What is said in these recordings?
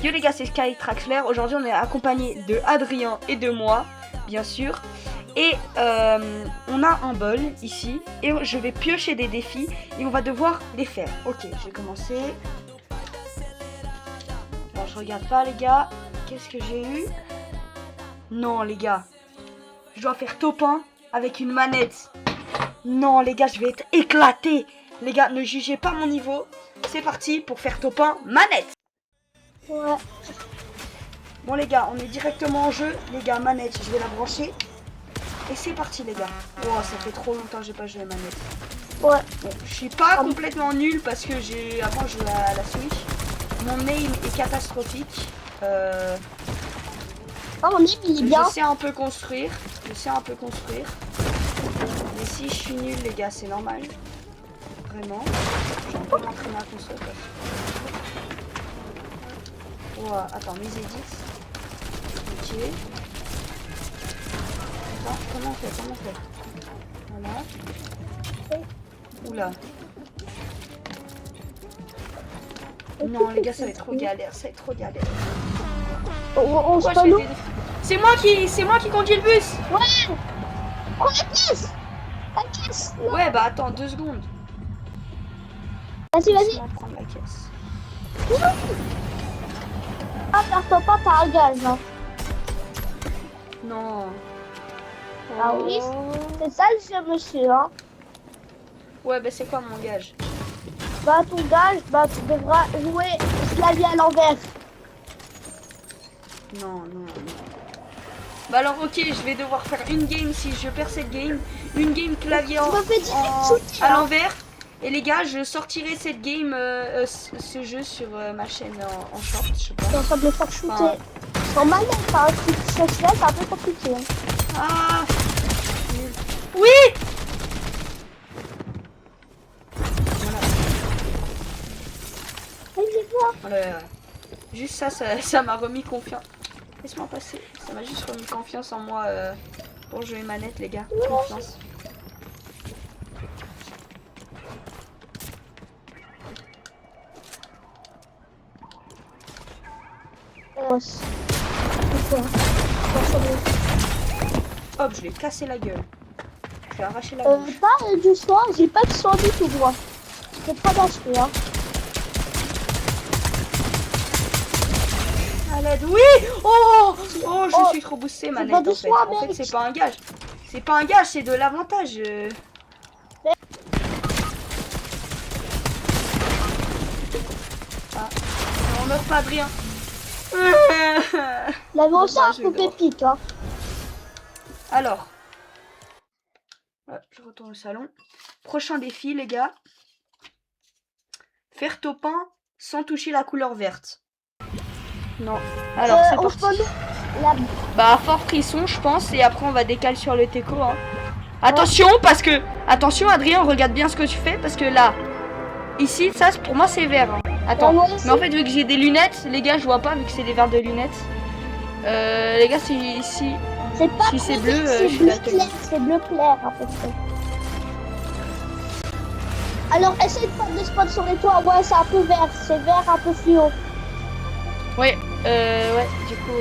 Yo les gars, c'est Sky Traxler. Aujourd'hui on est accompagné de Adrien et de moi, bien sûr. Et on a un bol ici. Et je vais piocher des défis. Et on va devoir les faire. Ok, je vais commencer. Bon, je regarde pas les gars. Qu'est-ce que j'ai eu? Non les gars. Je dois faire top 1 avec une manette. Non les gars, je vais être éclaté. Les gars, ne jugez pas mon niveau. C'est parti pour faire top 1 manette. Ouais. Bon les gars, on est directement en jeu. Les gars, manette, je vais la brancher. Et c'est parti les gars. Oh, ça fait trop longtemps que j'ai pas joué à manette. Ouais. Bon, je suis pas complètement nul parce que j'ai avant joué à la Switch. Mon aim est catastrophique. Oh, mon aim il est bien. Je sais un peu construire. Je sais un peu construire. Mais si je suis nul les gars, c'est normal. Vraiment. J'ai un peu m'entraîner à construire. Oh, attends, mes edits. Ok. Attends, comment on fait? Comment on fait? Voilà. Oula. Non les gars, ça va être trop galère, ça va être trop galère. On se Pourquoi C'est moi qui conduis le bus. Ouais. Prends la caisse. La caisse. Ouais bah attends 2 secondes. Vas-y, vas-y. Laisse-moi prendre la caisse. Ah, perds pas, t'as un gage, hein. Non. Ah oui, c'est ça le jeu, monsieur, hein. Ouais bah c'est quoi mon gage? Bah ton gage, bah tu devras jouer Slavie à l'envers. Non. Bah alors ok, je vais devoir faire une game si je perds cette game. Une game clavier à l'envers. Et les gars, je sortirai cette game, ce jeu sur ma chaîne en short, je sais pas. T'es en train de me faire shooter. Sans manette, hein, si tu cherches là, c'est un peu compliqué. Hein. Ah. Oui. Voilà. Juste ça m'a remis confiance. Laisse-moi passer. Ça m'a juste remis confiance en moi pour jouer manette, les gars. Confiance. Hop, je vais casser la gueule. Je vais arracher la bouche. Pas du soin, j'ai pas de soin du tout, moi. C'est pas d'acheter, hein. À l'aide, oui. Oh, je suis trop boosté manette en fait. En fait, c'est pas un gage. C'est pas un gage, c'est de l'avantage. Ah, on meurt pas de rien. La aussi un peu pépique, hein. Alors, hop, je retourne au salon. Prochain défi, les gars. Faire top 1 sans toucher la couleur verte. Non. Alors, c'est parti. Bah, fort frisson, je pense. Et après, on va décaler sur le teco. Hein. Attention, parce que... Attention, Adrien, regarde bien ce que tu fais. Parce que là, ici, ça, pour moi, c'est vert. Hein. Attends. Mais en fait, vu que j'ai des lunettes, les gars, je vois pas, vu que c'est des verres de lunettes. Les gars, c'est ici... Si c'est bleu, je suis là. C'est bleu clair, à peu près. Alors, essaye de faire des spots sur les toits. Ouais, c'est un peu vert. C'est vert un peu fluo. Ouais, du coup...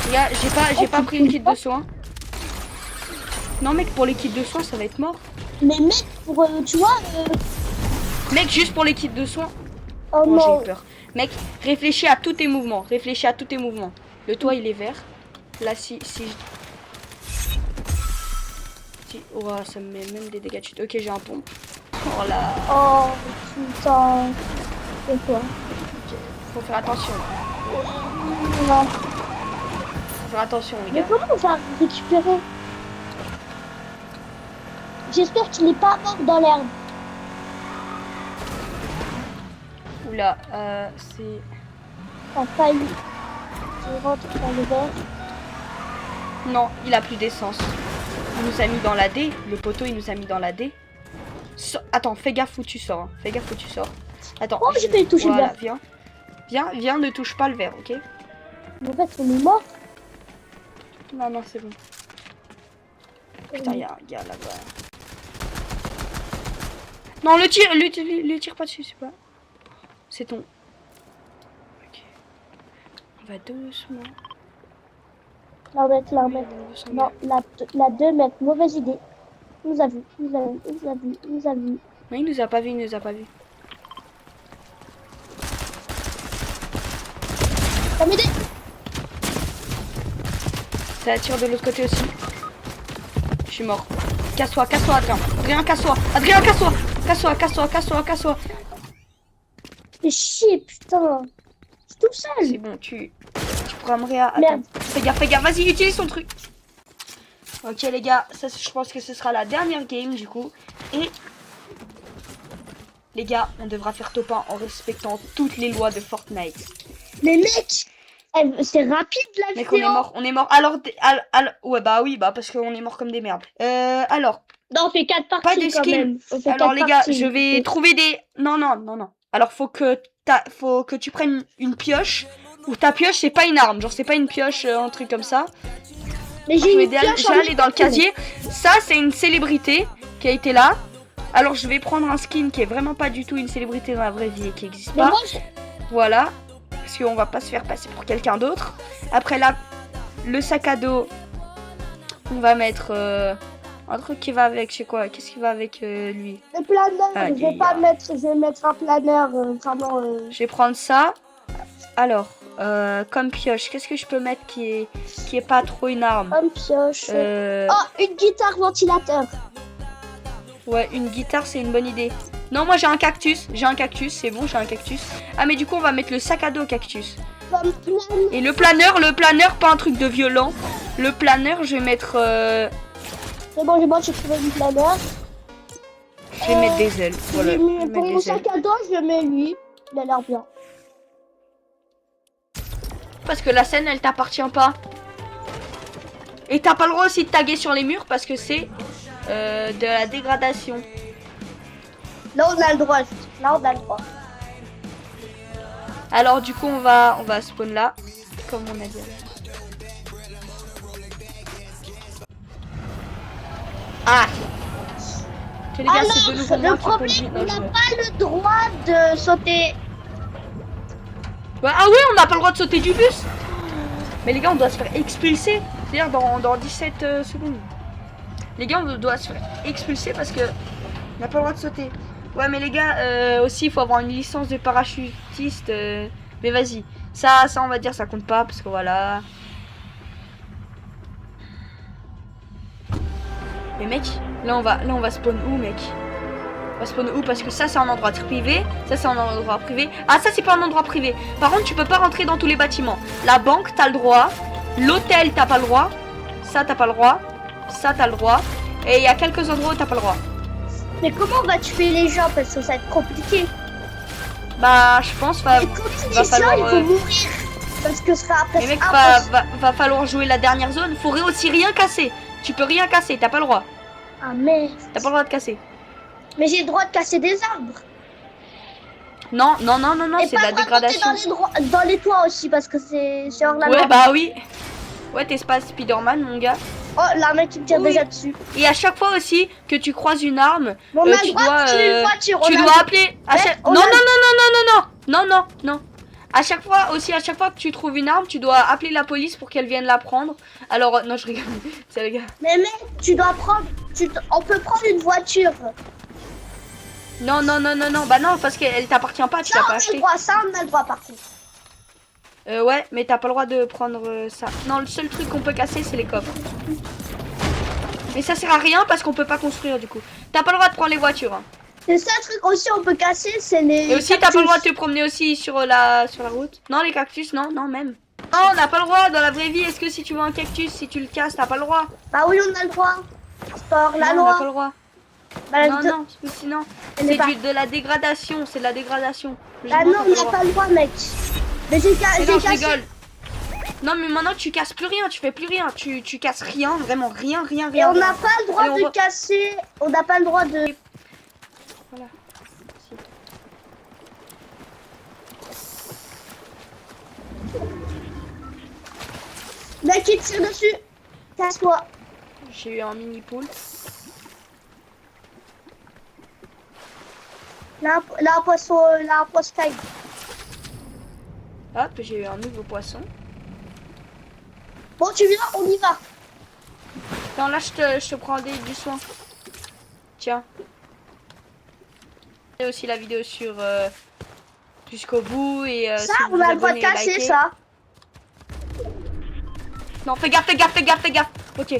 Les gars, j'ai pas pris une kit de soins. Non mec, pour les kits de soins, ça va être mort. Mais mec, pour tu vois... Mec, juste pour les kits de soins. Oh non. J'ai eu peur. Mec, réfléchis à tous tes mouvements. Réfléchis à tous tes mouvements. Le toit, il est vert. Là, si... Oh, ça me met même des dégâts de chute. Ok, j'ai un pompe. Oh là. Oh putain. C'est quoi? Okay. Faut faire attention. Non. Faut faire attention, les gars. Mais comment on va récupérer? J'espère qu'il n'est pas mort dans l'herbe. Oula, c'est... T'as failli. Je rentre dans le verre. Non, il a plus d'essence. Il nous a mis dans la D. Le poteau, il nous a mis dans la D. Attends, fais gaffe où tu sors. Hein. Fais gaffe où tu sors. Attends. Oh, j'ai failli toucher le verre. Viens, ne touche pas le verre, ok? En fait, on est mort. Non, non, c'est bon. Putain, il y a un gars là-bas. Non, le tire pas dessus, c'est pas. C'est ton. Ok. On va doucement. La remettre. Non, la 2 mètres, mauvaise idée. Il nous a vu. Non, il nous a pas vu. Ça m'aide. Ça tire de l'autre côté aussi. Je suis mort. Casse-toi, Adrien. Adrien, casse-toi. Mais chier, putain. C'est tout seul. C'est bon, tu pourras me réa. Merde. Attends, fais gaffe, vas-y, utilise ton truc. Ok les gars, ça je pense que ce sera la dernière game du coup. Et les gars, on devra faire top 1 en respectant toutes les lois de Fortnite. Mais mec, c'est rapide la mec, vidéo. on est mort. Alors, ouais bah oui, bah parce qu'on est mort comme des merdes. Alors. Non, on fait 4 parties pas des quand skins. même. Alors les gars, je vais trouver des... Non. Alors faut que tu prennes une pioche. Ou ta pioche c'est pas une arme. Genre c'est pas une pioche, un truc comme ça. Mais je vais déjà aller dans le casier. Ça c'est une célébrité qui a été là. Alors je vais prendre un skin qui est vraiment pas du tout une célébrité dans la vraie vie et qui existe pas. Voilà. Parce qu'on va pas se faire passer pour quelqu'un d'autre. Après là, le sac à dos. On va mettre... un truc qui va avec, je sais quoi, qu'est-ce qui va avec lui? Le planeur, je vais mettre un planeur, vraiment... Je vais prendre ça. Alors, comme pioche, qu'est-ce que je peux mettre qui est pas trop une arme? Comme pioche. Oh, une guitare ventilateur. Ouais, une guitare, c'est une bonne idée. Non, moi j'ai un cactus, c'est bon, j'ai un cactus. Ah, mais du coup, on va mettre le sac à dos cactus. Comme planeur. Et le planeur, pas un truc de violent. Le planeur, je vais mettre... C'est bon, j'ai trouvé une planeur. Je vais mettre des ailes. Voilà, pour mon sac à dos, je mets lui. Il a l'air bien. Parce que la scène, elle t'appartient pas. Et t'as pas le droit aussi de taguer sur les murs parce que c'est de la dégradation. Là, on a le droit. Alors, du coup, on va spawn là. Comme on a dit. Ah! Les gars, c'est de nouveau moi qui conduis. On n'a pas le droit de sauter. Ouais, ah oui, on n'a pas le droit de sauter du bus. Mais les gars, on doit se faire expulser. C'est-à-dire dans 17 secondes. Les gars, on doit se faire expulser parce que on n'a pas le droit de sauter. Ouais, mais les gars, aussi, il faut avoir une licence de parachutiste. Mais vas-y. Ça, on va dire, ça compte pas parce que voilà. Mais mec, là on va spawn où, mec? On va spawn où? Parce que ça c'est un endroit privé. Ça c'est un endroit privé. Ah, ça c'est pas un endroit privé. Par contre, tu peux pas rentrer dans tous les bâtiments. La banque, t'as le droit. L'hôtel, t'as pas le droit. Ça, t'as pas le droit. Ça, t'as le droit. Et il y a quelques endroits où t'as pas le droit. Mais comment on va tuer les gens? Parce que ça va être compliqué. Bah, je pense va falloir... il faut mourir. Parce que ce sera après. Mais mec, va falloir jouer la dernière zone. Faudrait aussi rien casser. Tu peux rien casser, t'as pas le droit. Ah merde. T'as pas le droit de casser. Mais j'ai le droit de casser des arbres. Non, c'est de la dégradation. Dans les toits aussi parce que c'est hors la loi. Ouais, bah oui. Ouais, t'es pas Spider-Man, mon gars. Oh, l'arme qui me tire déjà dessus. Et à chaque fois aussi que tu croises une arme, bon, tu dois appeler. Non. À chaque fois que tu trouves une arme, tu dois appeler la police pour qu'elle vienne la prendre. Alors, non, je rigole. C'est les gars. Mais mec, tu dois prendre. On peut prendre une voiture. Non. Bah non, parce qu'elle t'appartient pas. Tu l'as pas acheté. Ça, on a le droit par contre. Ouais, mais t'as pas le droit de prendre ça. Non, le seul truc qu'on peut casser, c'est les coffres. Mais ça sert à rien parce qu'on peut pas construire du coup. T'as pas le droit de prendre les voitures. Hein. Le seul truc aussi on peut casser, c'est les. Et aussi, t'as pas le droit de te promener aussi sur la route. Non, les cactus, non, même. Non, on n'a pas le droit dans la vraie vie. Est-ce que si tu vois un cactus, si tu le casses, t'as pas le droit? Bah oui, on a le droit. Sport, la loi. On n'a pas le droit. Bah, non, sinon, c'est de la dégradation. C'est de la dégradation. Bah non, on n'a pas le droit, mec. Mais j'ai cassé. Je rigole. Non, mais maintenant tu casses plus rien, tu fais plus rien, tu casses rien, vraiment rien. Et on n'a pas le droit de casser, on n'a pas le droit de... Voilà. Mec, il tire dessus. Casse-toi. J'ai eu un mini pool. Là, un poisson taille. Hop, j'ai eu un nouveau poisson. Bon, tu viens, on y va. Non, là, je te prends du soin. Tiens. Et aussi la vidéo sur jusqu'au bout et ça, si on vous a le droit de abonnez, casser likez. ça. Non, fais gaffe, fais gaffe, fais gaffe, fais gaffe. Ok.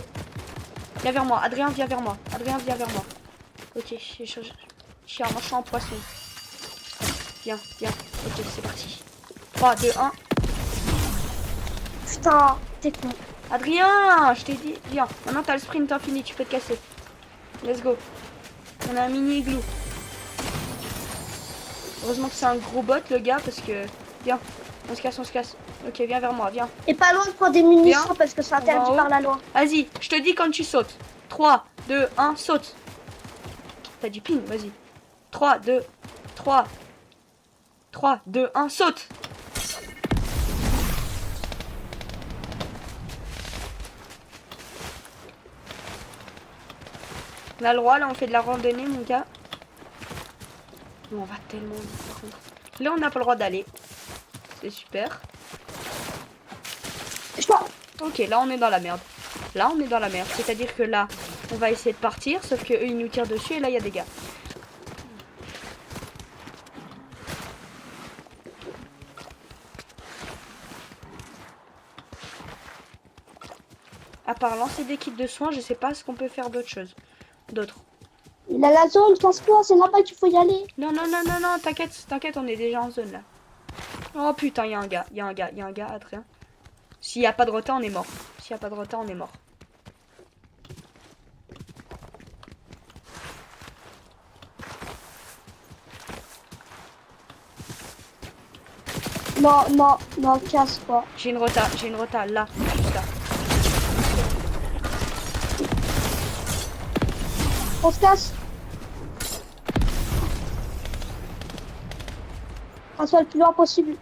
Viens vers moi. Adrien, viens vers moi. Adrien, viens vers moi. Ok, je suis en poisson. Viens, viens. Ok, c'est parti. 3, 2, 1. Putain, t'es con. Adrien, je t'ai dit. Viens. Maintenant, t'as le sprint infini. Tu peux te casser. Let's go. On a un mini igloo. Heureusement que c'est un gros bot, le gars, parce que... Viens. On se casse, on se casse. Ok, viens vers moi, viens. Et pas loin de prendre des munitions Viens. parce que c'est interdit par la loi. Vas-y, je te dis quand tu sautes. 3, 2, 1, saute. T'as du ping, vas-y. 3, 2, 3. 3, 2, 1, saute. On a le droit, là, on fait de la randonnée, mon gars. On va tellement vite, par contre. Là, on n'a pas le droit d'aller. C'est super. Ok, là, on est dans la merde. Là, on est dans la merde. C'est-à-dire que là, on va essayer de partir, sauf que eux, ils nous tirent dessus, et là, il y a des gars. À part lancer des kits de soins, je sais pas ce qu'on peut faire d'autre chose. D'autres. Il a la zone, casse-toi, c'est là-bas qu'il faut y aller. Non, non, non, non, non, t'inquiète, t'inquiète, on est déjà en zone, là. Oh, putain, il y a un gars, il y a un gars, il y a un gars, Adrien. S'il n'y a pas de retard, on est mort. S'il n'y a pas de retard, on est mort. Non, non, non, casse-toi. J'ai une rota, là, juste là. On se casse. On soit le plus loin possible.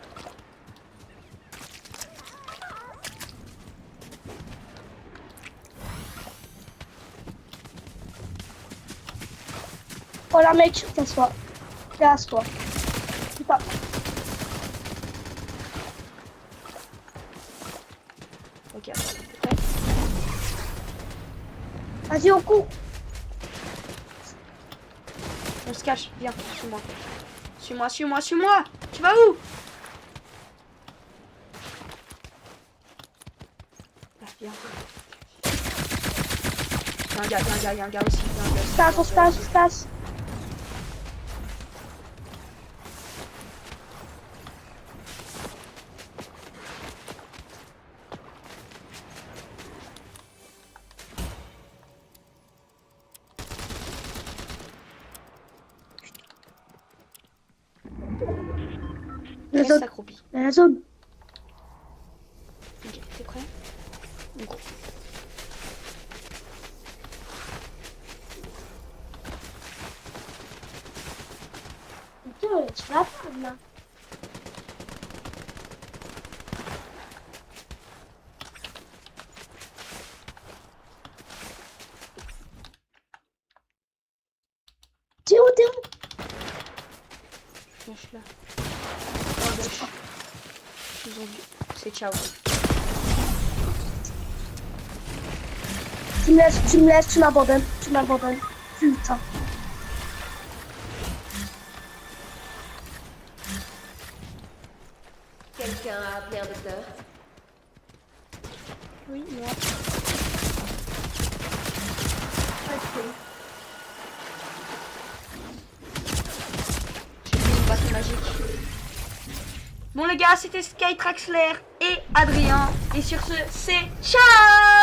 Oh là mec, casse-toi. Casse-toi. Putain. Ok, Vas-y, on court. on se cache, viens, suis-moi. Suis-moi, suis-moi, suis-moi. Tu vas où? Là, viens. Il y a un gars, il y a un gars, il y a un gars aussi. Il y a un gars aussi. On se casse, on se casse. La Reste zone. accroupi. La zone. Ok, t'es prêt? On court. Putain, tu vas pas là. T'es où, t'es où? Lâche là. Oh, lâche. Ils ont vu. C'est ciao. Tu me laisses, tu m'abandonnes. Tu m'abandonnes. Putain. Quelqu'un a appelé un docteur? Oui, moi. J'ai pris une batte magique. Bon les gars, c'était Skytraxler et Adrien. Et sur ce, c'est ciao!